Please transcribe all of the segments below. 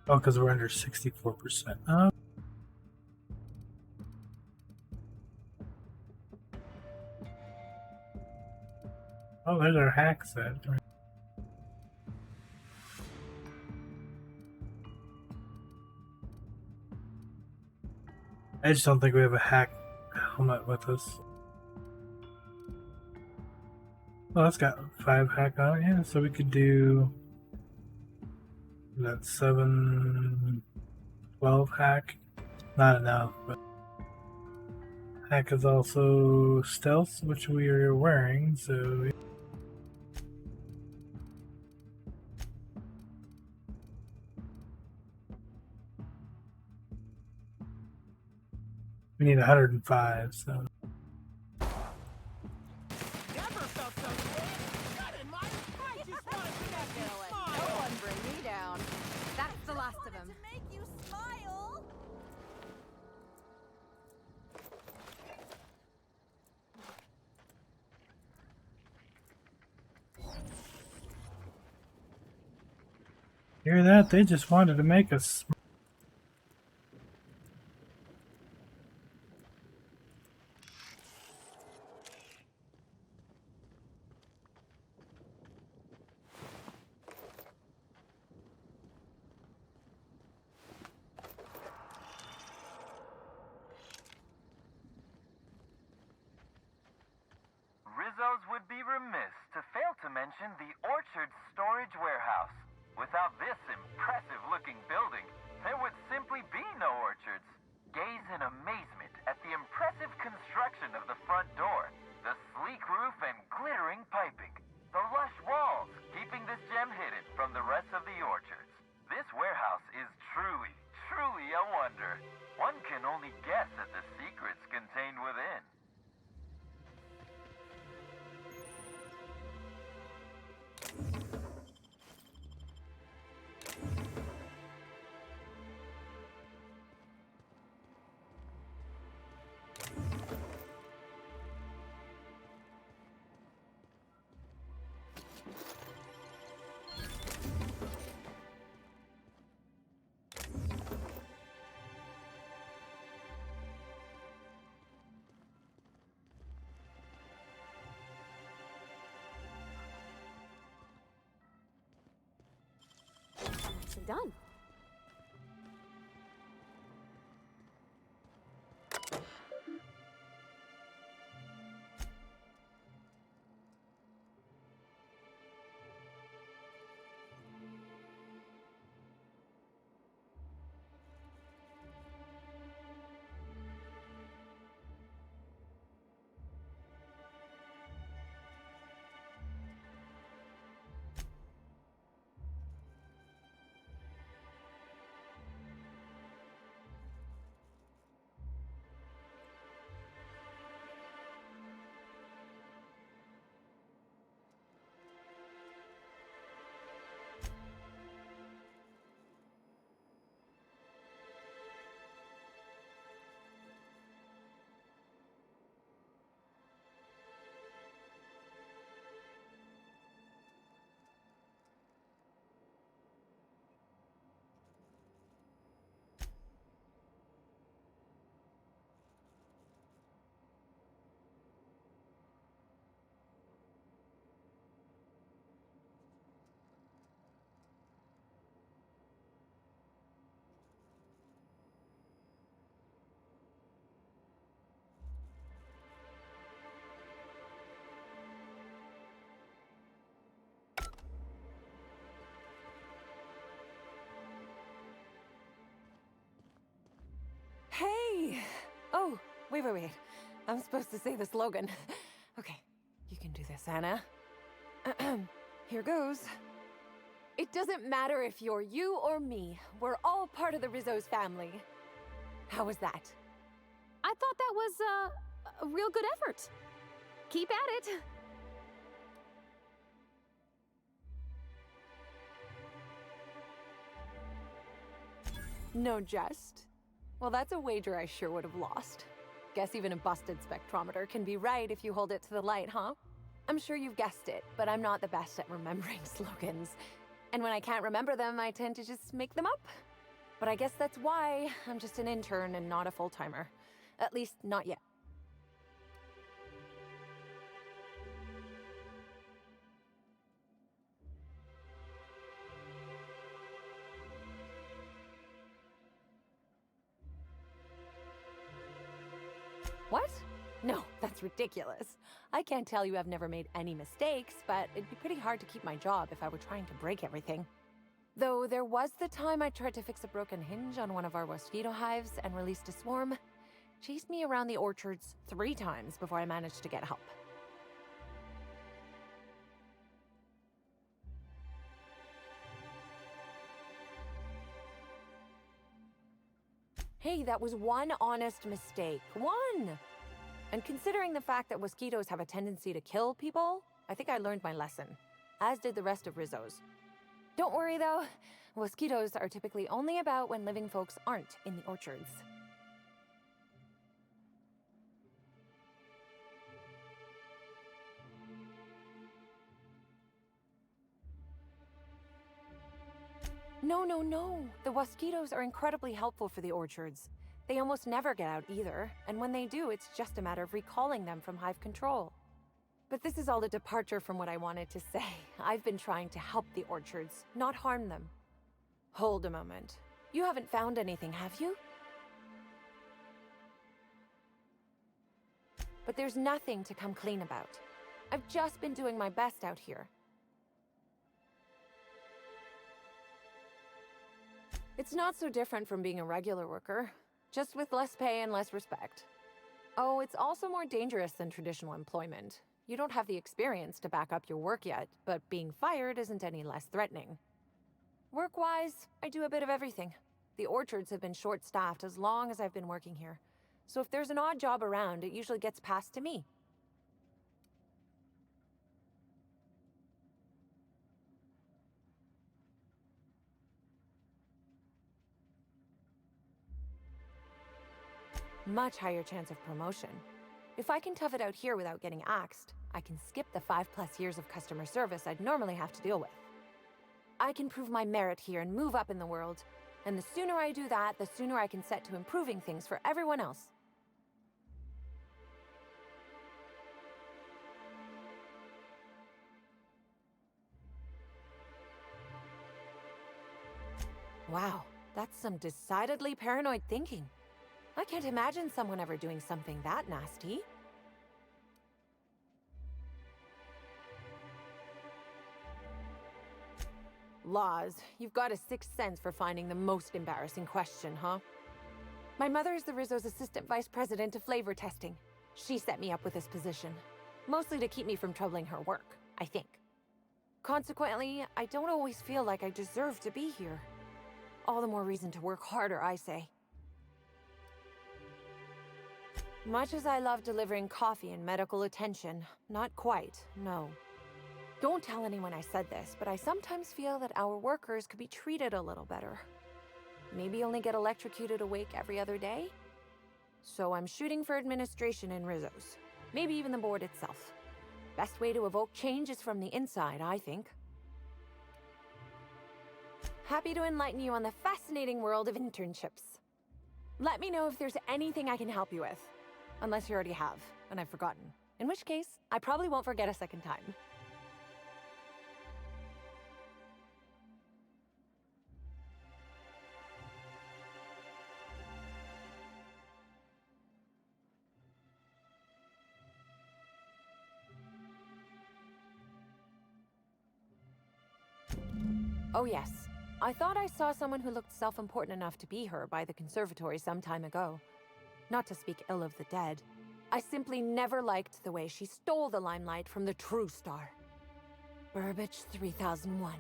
Oh, because we're under 64%. Oh, there's our hack set. I just don't think we have a hack helmet with us. Well, that's got 5 hack on it, yeah, so we could do that 7, 12 hack. Not enough, but hack is also stealth, which we are wearing, so we need 105, so. Hear that? They just wanted to make us. Rizzo's would be remiss to fail to mention the Orchard Storage Warehouse. Without this impressive-looking building, there would simply be no orchards. Gaze in amazement at the impressive construction of the front door, the sleek roof and glittering piping, the lush walls keeping this gem hidden from the rest of the orchards. This warehouse is truly, truly a wonder. One can only guess at the secrets contained within. Done. Hey! Oh, wait. I'm supposed to say the slogan. Okay, you can do this, Anna. Here goes. It doesn't matter if you're you or me. We're all part of the Rizzo's family. How was that? I thought that was a real good effort. Keep at it. No jest? Well, that's a wager I sure would have lost. Guess even a busted spectrometer can be right if you hold it to the light, huh? I'm sure you've guessed it, but I'm not the best at remembering slogans. And when I can't remember them, I tend to just make them up. But I guess that's why I'm just an intern and not a full-timer. At least, not yet. What? No, that's ridiculous. I can't tell you I've never made any mistakes, but it'd be pretty hard to keep my job if I were trying to break everything. Though there was the time I tried to fix a broken hinge on one of our mosquito hives and released a swarm. Chased me around the orchards 3 times before I managed to get help. Hey, that was one honest mistake. One! And considering the fact that mosquitoes have a tendency to kill people, I think I learned my lesson. As did the rest of Rizzo's. Don't worry though, mosquitoes are typically only about when living folks aren't in the orchards. No. The mosquitoes are incredibly helpful for the orchards. They almost never get out either, and when they do, it's just a matter of recalling them from hive control. But this is all a departure from what I wanted to say. I've been trying to help the orchards, not harm them. Hold a moment. You haven't found anything, have you? But there's nothing to come clean about. I've just been doing my best out here. It's not so different from being a regular worker, just with less pay and less respect. Oh, it's also more dangerous than traditional employment. You don't have the experience to back up your work yet, but being fired isn't any less threatening. Work-wise, I do a bit of everything. The orchards have been short-staffed as long as I've been working here, so if there's an odd job around, it usually gets passed to me. Much higher chance of promotion. If I can tough it out here without getting axed, I can skip the 5+ years of customer service I'd normally have to deal with. I can prove my merit here and move up in the world, and the sooner I do that, the sooner I can set to improving things for everyone else. Wow, that's some decidedly paranoid thinking. I can't imagine someone ever doing something that nasty. Laws, you've got a sixth sense for finding the most embarrassing question, huh? My mother is the Rizzo's assistant vice president of flavor testing. She set me up with this position, mostly to keep me from troubling her work, I think. Consequently, I don't always feel like I deserve to be here. All the more reason to work harder, I say. Much as I love delivering coffee and medical attention, not quite, no. Don't tell anyone I said this, but I sometimes feel that our workers could be treated a little better. Maybe only get electrocuted awake every other day? So I'm shooting for administration in Rizzo's. Maybe even the board itself. Best way to evoke change is from the inside, I think. Happy to enlighten you on the fascinating world of internships. Let me know if there's anything I can help you with. Unless you already have, and I've forgotten. In which case, I probably won't forget a second time. Oh yes, I thought I saw someone who looked self-important enough to be her by the conservatory some time ago. Not to speak ill of the dead, I simply never liked the way she stole the limelight from the true star. Burbage 3001.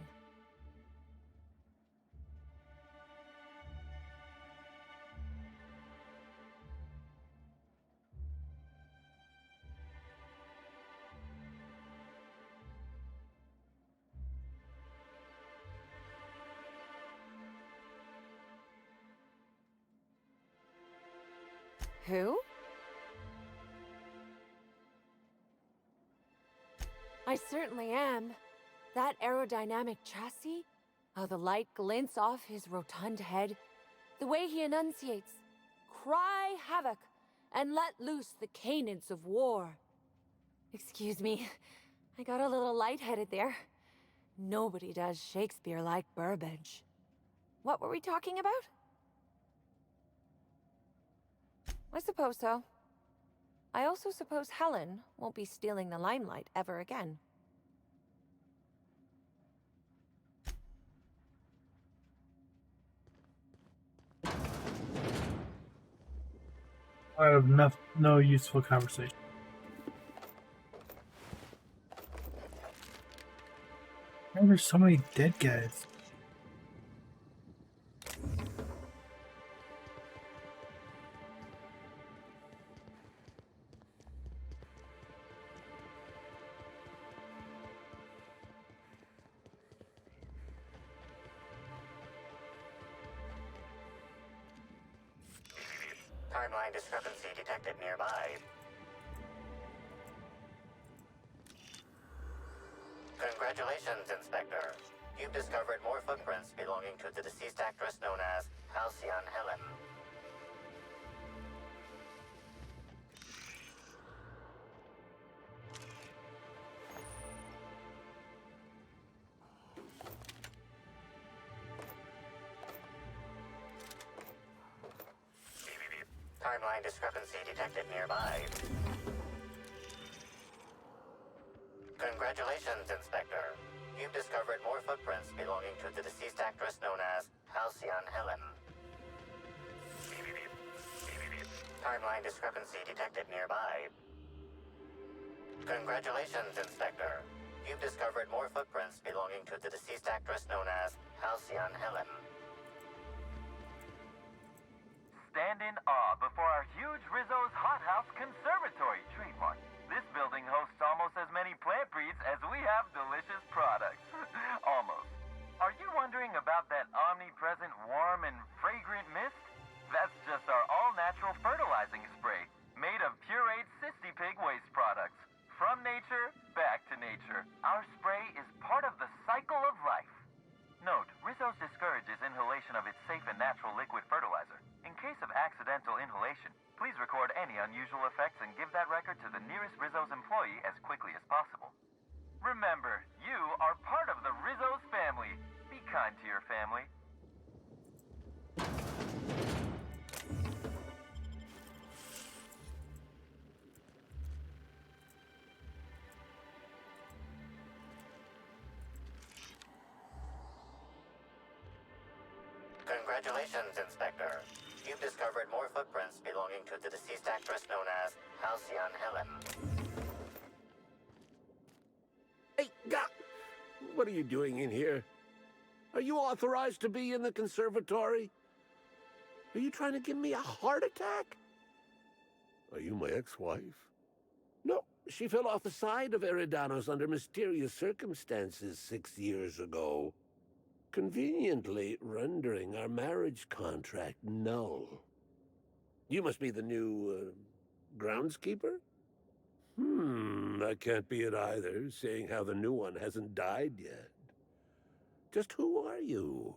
Who? I certainly am. That aerodynamic chassis, how the light glints off his rotund head, The way he enunciates, cry havoc, and let loose the canids of war. Excuse me, I got a little lightheaded there. Nobody does Shakespeare like Burbage. What were we talking about? I suppose so. I also suppose Helen won't be stealing the limelight ever again. I have no useful conversation. Why are there so many dead guys? Timeline discrepancy detected nearby. Congratulations, Inspector. You've discovered more footprints belonging to the deceased actress known as Halcyon Helen. Timeline discrepancy detected nearby. Congratulations, Inspector. You've discovered more footprints belonging to the deceased actress known as Halcyon Helen. Timeline discrepancy detected nearby. Congratulations, Inspector. You've discovered more footprints belonging to the deceased actress known as Halcyon Helen. Stand in awe before our huge Rizzo's Hothouse Conservatory trademark. This building hosts almost as many plant breeds as we have delicious products. Almost. Are you wondering about that omnipresent warm and fragrant mist? That's just our all-natural fertilizing spray, made of pureed Sissy Pig waste products. From nature, back to nature. Our spray is part of the cycle of life. Note, Rizzo's discourages inhalation of its safe and natural liquid fertilizer. In case of accidental inhalation, please record any unusual effects and give that record to the nearest Rizzo's employee as quickly as possible. Remember, you are part of the Rizzo's family. Be kind to your family. Congratulations, Inspector. You've discovered more footprints belonging to the deceased actress known as Halcyon Helen. Hey, what are you doing in here? Are you authorized to be in the conservatory? Are you trying to give me a heart attack? Are you my ex-wife? No, she fell off the side of Eridanos under mysterious circumstances 6 years ago, conveniently rendering our marriage contract null. You must be the new, groundskeeper? That can't be it either, seeing how the new one hasn't died yet. Just who are you?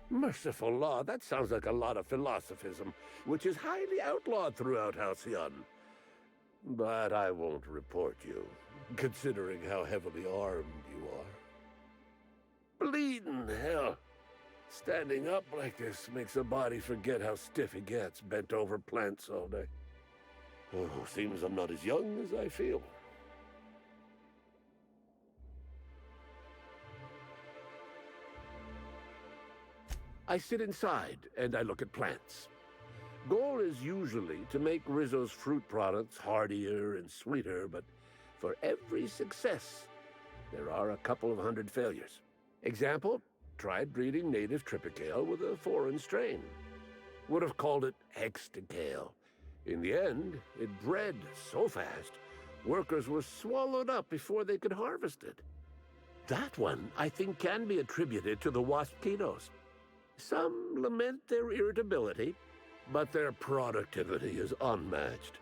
Merciful law, that sounds like a lot of philosophism, which is highly outlawed throughout Halcyon. But I won't report you, considering how heavily armed you are. Bleeding hell. Standing up like this makes a body forget how stiff he gets, bent over plants all day. Oh, seems I'm not as young as I feel. I sit inside and I look at plants. Goal is usually to make Rizzo's fruit products hardier and sweeter, but for every success, there are a couple of hundred failures. Example, tried breeding native Tripicale with a foreign strain. Would have called it Hexticale. In the end, it bred so fast, workers were swallowed up before they could harvest it. That one, I think, can be attributed to the waspitos. Some lament their irritability, but their productivity is unmatched.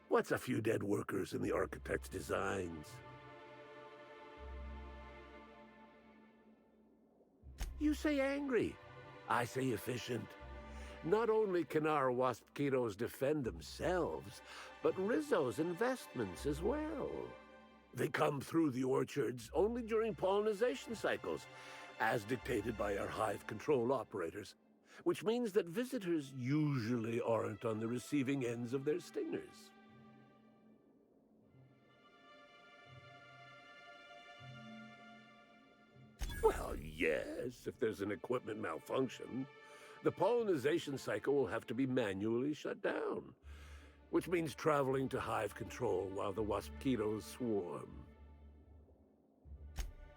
What's a few dead workers in the architect's designs? You say angry. I say efficient. Not only can our waspitos defend themselves, but Rizzo's investments as well. They come through the orchards only during pollination cycles, as dictated by our hive control operators, which means that visitors usually aren't on the receiving ends of their stingers. Well, yes, if there's an equipment malfunction, the pollination cycle will have to be manually shut down, which means traveling to hive control while the waspitos swarm.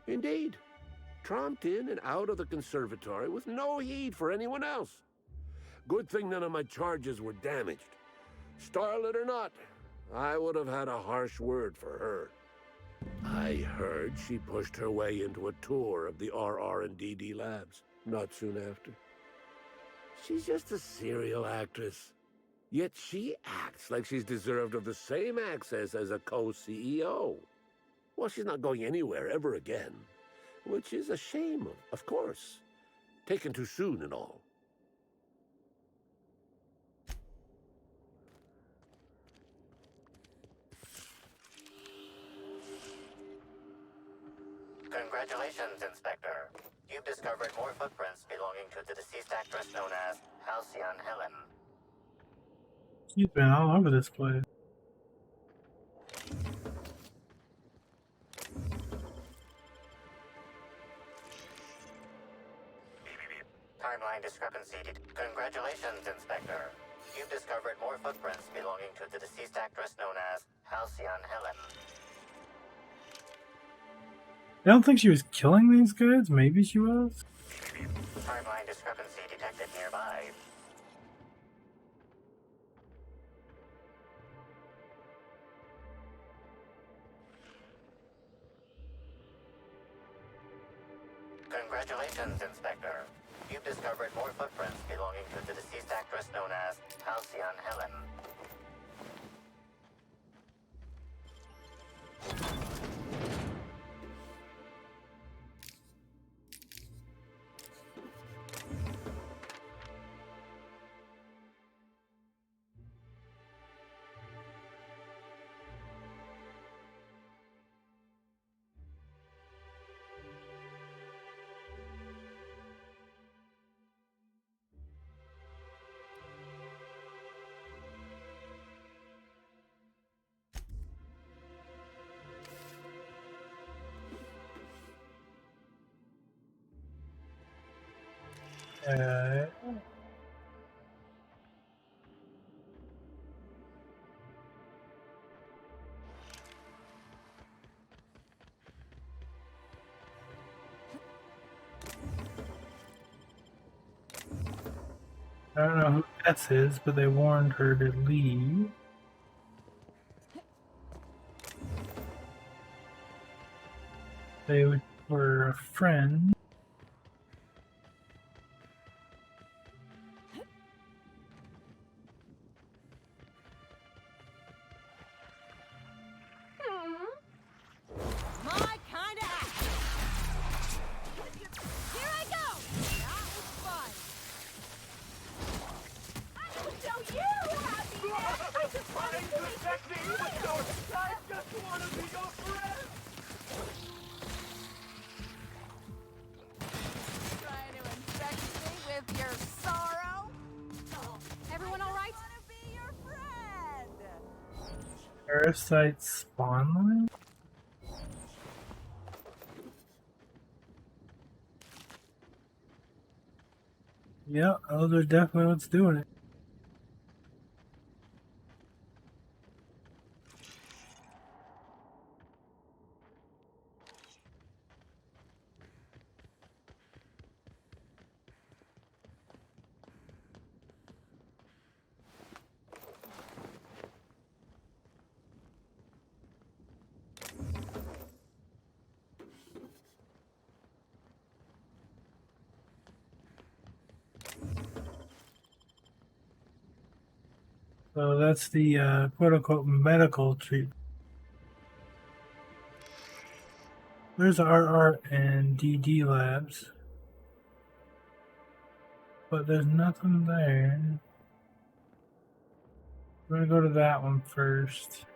Indeed. Tromped in and out of the conservatory with no heed for anyone else. Good thing none of my charges were damaged. Starlet or not, I would have had a harsh word for her. I heard she pushed her way into a tour of the RR&DD labs not soon after. She's just a serial actress. Yet she acts like she's deserved of the same access as a co-CEO. Well, she's not going anywhere ever again. Which is a shame, of course. Taken too soon and all. Congratulations, Inspector. You've discovered more footprints belonging to the deceased actress known as Halcyon Helen. She's been all over this place. Timeline discrepancy. Congratulations, Inspector. You've discovered more footprints belonging to the deceased actress known as Halcyon Helen. I don't think she was killing these guys. Maybe she was. Timeline discrepancy detected nearby. Congratulations, Inspector. You've discovered more footprints belonging to the deceased actress known as Halcyon Helen. Uh, I don't know who S is, but they warned her to leave. They were a friend. My kind of action. Here I go. That was fun. I will show you how to be I just wanted to protect me. I just want to be your friend. Trying to infect me with your sorrow. Everyone all right? I want to be your friend. Parasite spawn line? Yeah, those are definitely what's doing it. So that's the quote-unquote medical treatment. There's RR and DD labs, but there's nothing there. We're gonna go to that one first.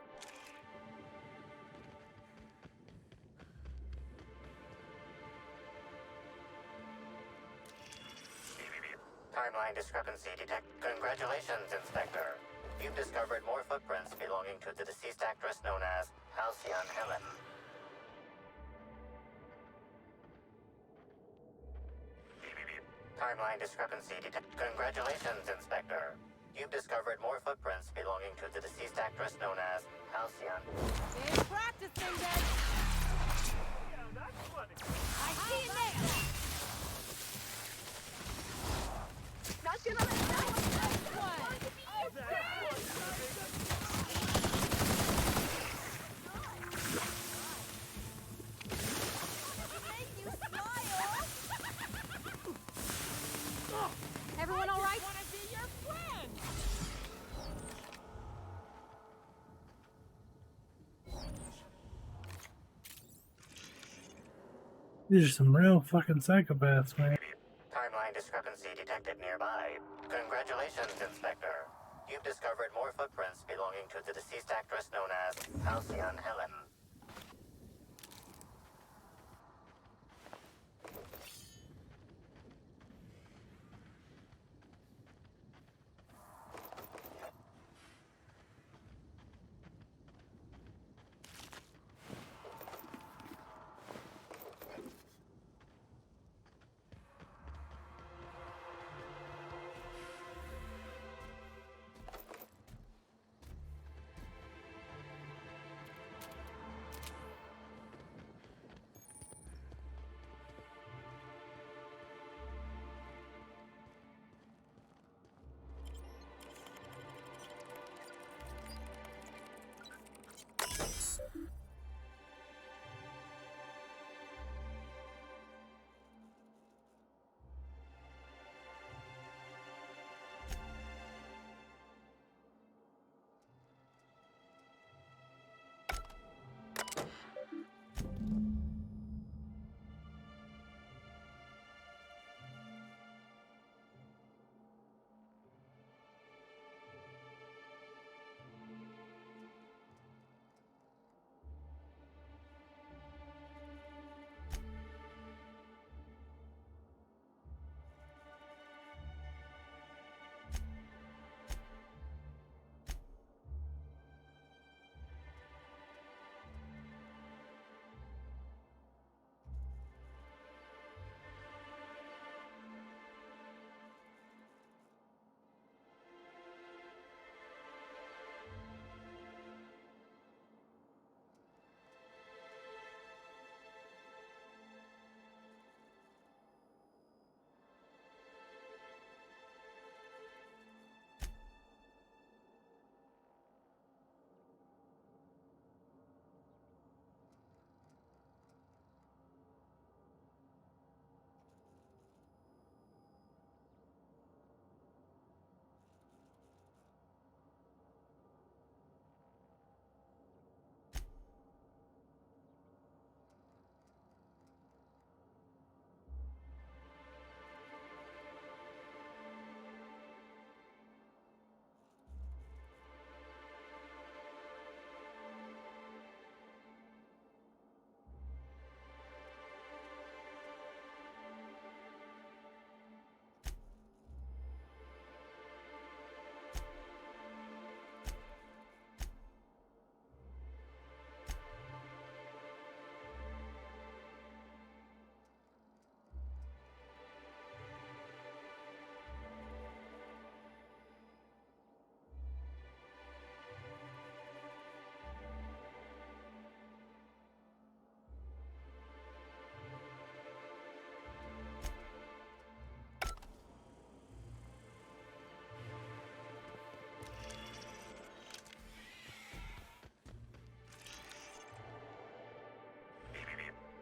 Timeline discrepancy detect. Congratulations, Inspector. You've discovered more footprints belonging to the deceased actress known as Halcyon Helen. Timeline discrepancy detect. Congratulations, Inspector. You've discovered more footprints belonging to the deceased actress known as Halcyon. Been practicing, then. I see it now. Not gonna let that make you smile. Everyone all right? I want to be your friend. These are some real fucking psychopaths, man. Timeline discrepancy detected nearby. Congratulations, Inspector. You've discovered more footprints belonging to the deceased actress known as Halcyon Helen.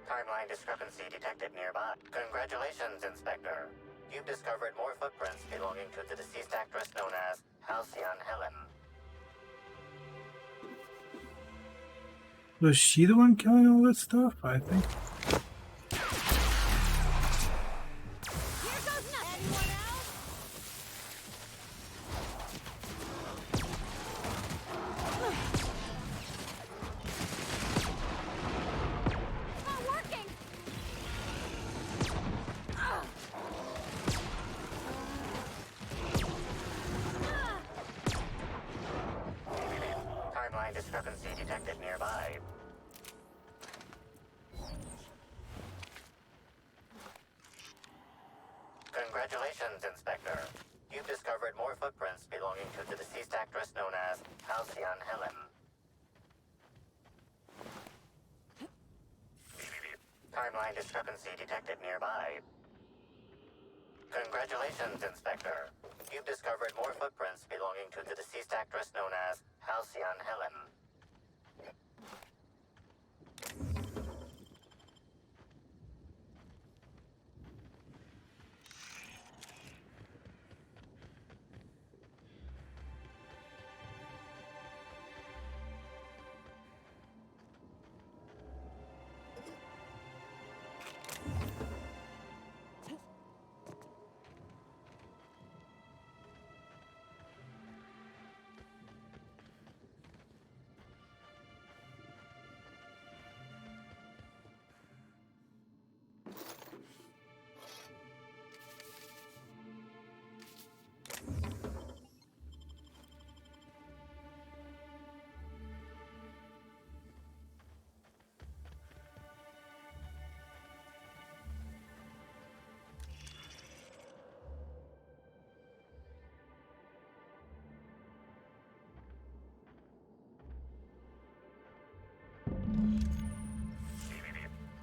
Timeline discrepancy detected nearby. Congratulations, Inspector. You've discovered more footprints belonging to the deceased actress known as Halcyon Helen. Was she the one killing all this stuff? I think. Here goes nothing. Anyone else? Not working. Timeline discrepancy detected nearby. Congratulations, Inspector. You've discovered more footprints belonging to the deceased actress known as Halcyon Helen. Timeline discrepancy detected nearby. Congratulations, Inspector. You've discovered more footprints belonging to the deceased actress known as Halcyon Helen.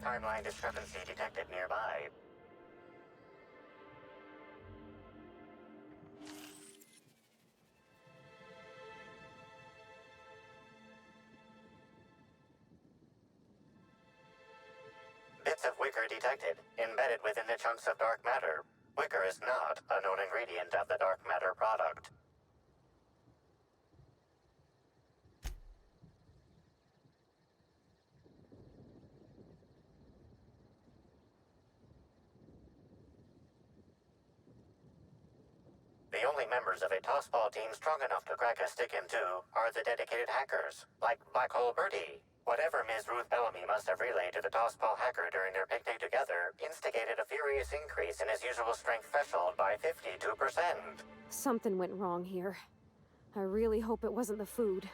Timeline discrepancy detected nearby. Bits of wicker detected, embedded within the chunks of dark matter. Wicker is not a known ingredient of the dark matter product. The only members of a tossball team strong enough to crack a stick in two are the dedicated hackers, like Black Hole Birdie. Whatever Ms. Ruth Bellamy must have relayed to the tossball hacker during their picnic together instigated a furious increase in his usual strength threshold by 52%. Something went wrong here. I really hope it wasn't the food.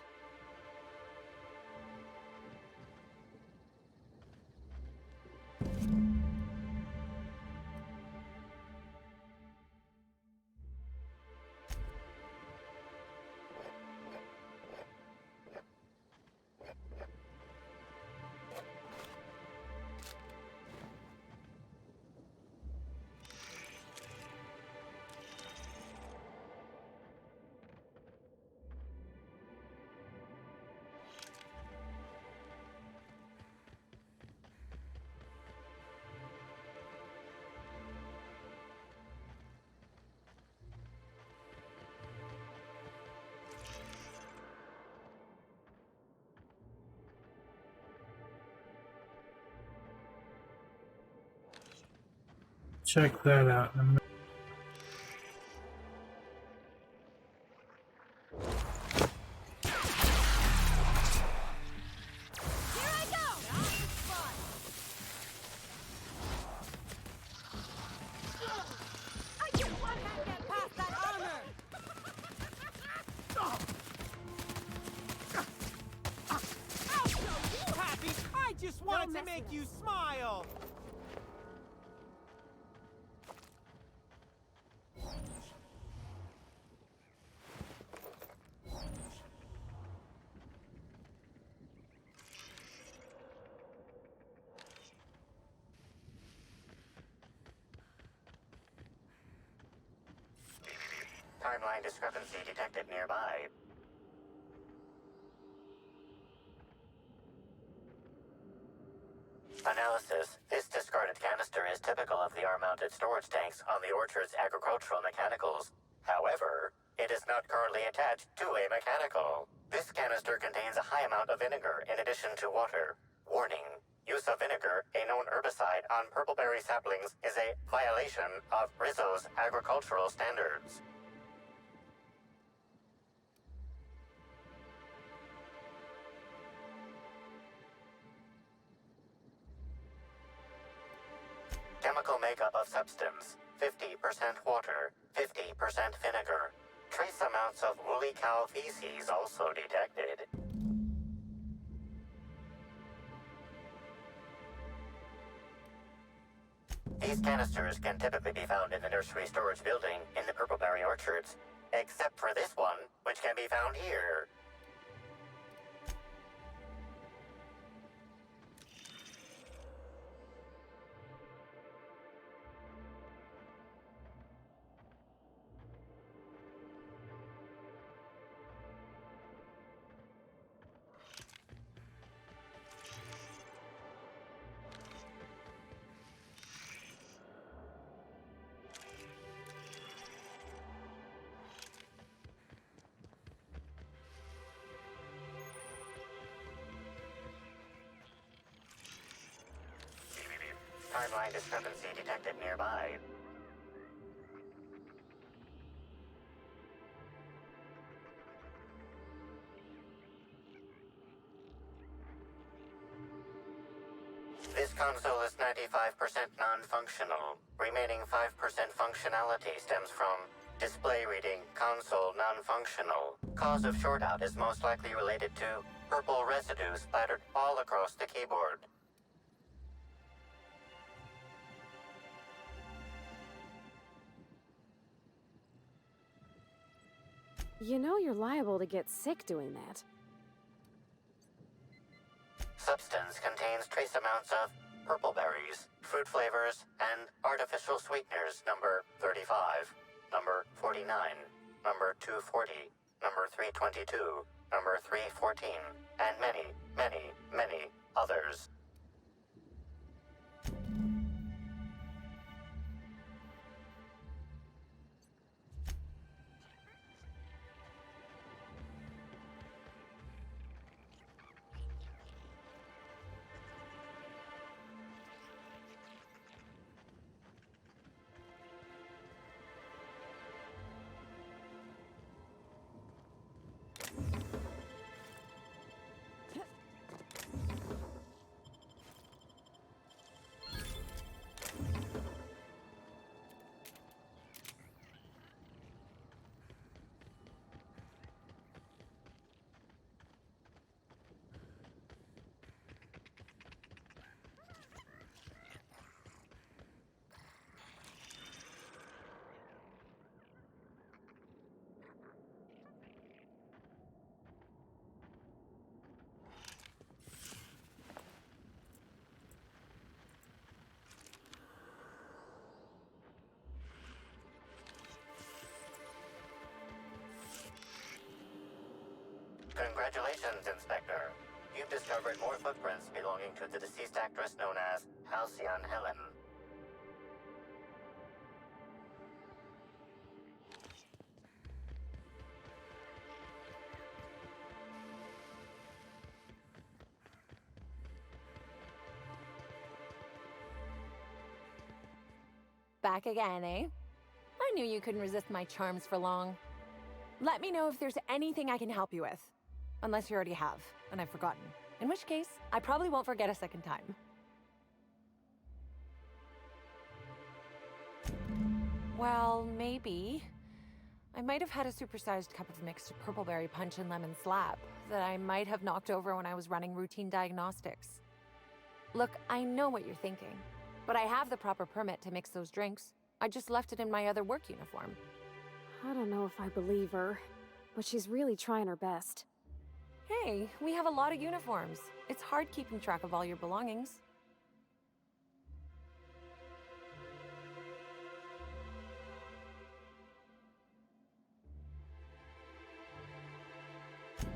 Check that out. Here I go. Now it's fun. I just want to get past that armor. I'll show you, Happy! I just wanted to mess make with you us. smile! Timeline discrepancy detected nearby. Analysis. This discarded canister is typical of the R-mounted storage tanks on the Orchard's agricultural mechanicals. However, It is not currently attached to a mechanical. This canister contains a high amount of vinegar in addition to water. Warning. Use of vinegar, a known herbicide, on purpleberry saplings is a violation of Rizzo's agricultural standards. Chemical makeup of substance: 50% water, 50% vinegar. Trace amounts of woolly cow feces also detected. These canisters can typically be found in the nursery storage building in the purpleberry orchards, except for this one, which can be found here. Timeline discrepancy detected nearby. This console is 95% non-functional. Remaining 5% functionality stems from display reading console non-functional. Cause of shortout is most likely related to purple residue splattered all across the keyboard. You know you're liable to get sick doing that. Substance contains trace amounts of purple berries, fruit flavors, and artificial sweeteners number 35, number 49, number 240, number 322, number 314, and many, many, many others. Congratulations, Inspector. You've discovered more footprints belonging to the deceased actress known as Halcyon Helen. Back again, eh? I knew you couldn't resist my charms for long. Let me know if there's anything I can help you with. Unless you already have, and I've forgotten. In which case, I probably won't forget a second time. Well, maybe. I might have had a supersized cup of mixed purpleberry punch and lemon slap that I might have knocked over when I was running routine diagnostics. Look, I know what you're thinking, but I have the proper permit to mix those drinks. I just left it in my other work uniform. I don't know if I believe her, but she's really trying her best. Hey, we have a lot of uniforms. It's hard keeping track of all your belongings.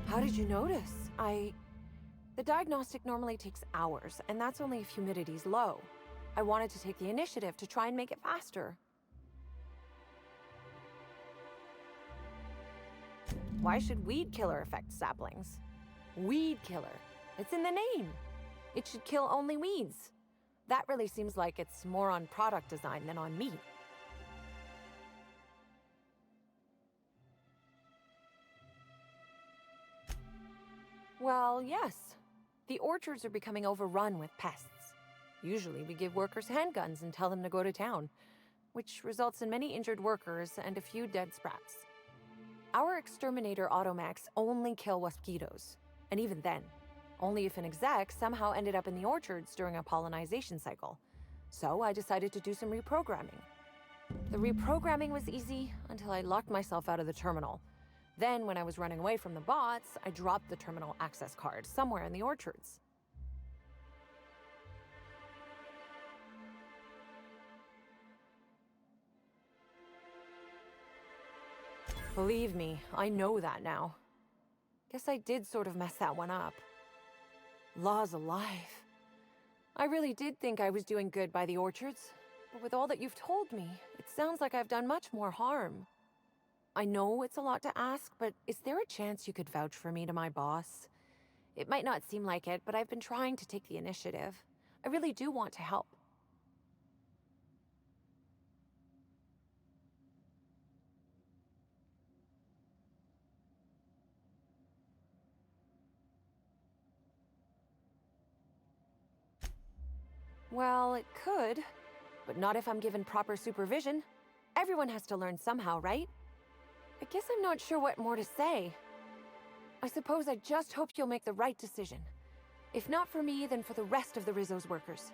How did you notice? The diagnostic normally takes hours, and that's only if humidity's low. I wanted to take the initiative to try and make it faster. Why should weed killer affect saplings? Weed killer. It's in the name. It should kill only weeds. That really seems like it's more on product design than on me. Well, yes. The orchards are becoming overrun with pests. Usually we give workers handguns and tell them to go to town, which results in many injured workers and a few dead sprats. Our exterminator automax only kill mosquitoes, and even then, only if an exec somehow ended up in the orchards during a pollinization cycle. So I decided to do some reprogramming. The reprogramming was easy until I locked myself out of the terminal. Then, when I was running away from the bots, I dropped the terminal access card somewhere in the orchards. Believe me, I know that now. Guess I did sort of mess that one up. Laws alive. I really did think I was doing good by the orchards, but with all that you've told me, it sounds like I've done much more harm. I know it's a lot to ask, but is there a chance you could vouch for me to my boss? It might not seem like it, but I've been trying to take the initiative. I really do want to help. Well, it could, but not if I'm given proper supervision. Everyone has to learn somehow, right? I guess I'm not sure what more to say. I suppose I just hope you'll make the right decision. If not for me, then for the rest of the Rizzo's workers.